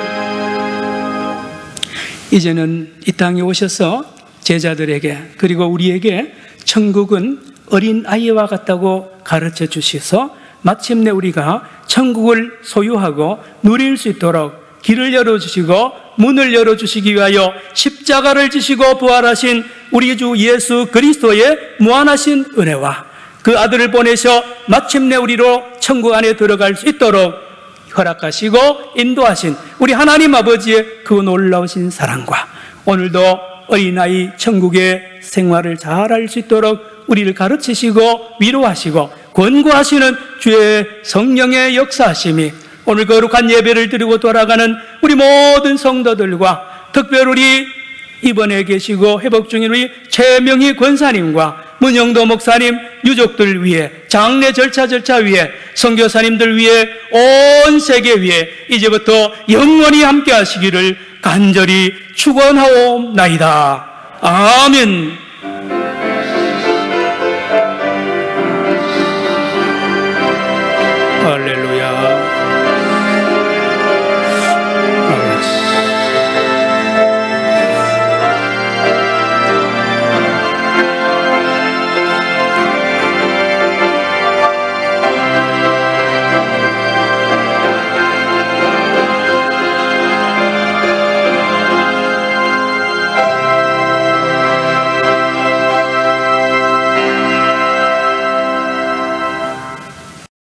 S1: 이제는 이 땅에 오셔서 제자들에게 그리고 우리에게 천국은 어린 아이와 같다고 가르쳐 주셔서 마침내 우리가 천국을 소유하고 누릴 수 있도록 길을 열어주시고 문을 열어주시기 위하여 십자가를 지시고 부활하신 우리 주 예수 그리스도의 무한하신 은혜와 그 아들을 보내셔 마침내 우리로 천국 안에 들어갈 수 있도록 허락하시고 인도하신 우리 하나님 아버지의 그 놀라우신 사랑과 오늘도 어린아이 천국의 생활을 잘할 수 있도록 우리를 가르치시고 위로하시고 권고하시는 주의 성령의 역사하심이 오늘 거룩한 예배를 드리고 돌아가는 우리 모든 성도들과 특별히 우리 입원해 계시고 회복 중인 우리 최명희 권사님과 문영도 목사님 유족들 위해 장례 절차 위해 선교사님들 위해 온 세계 위해 이제부터 영원히 함께 하시기를 간절히 축원하옵나이다. 아멘.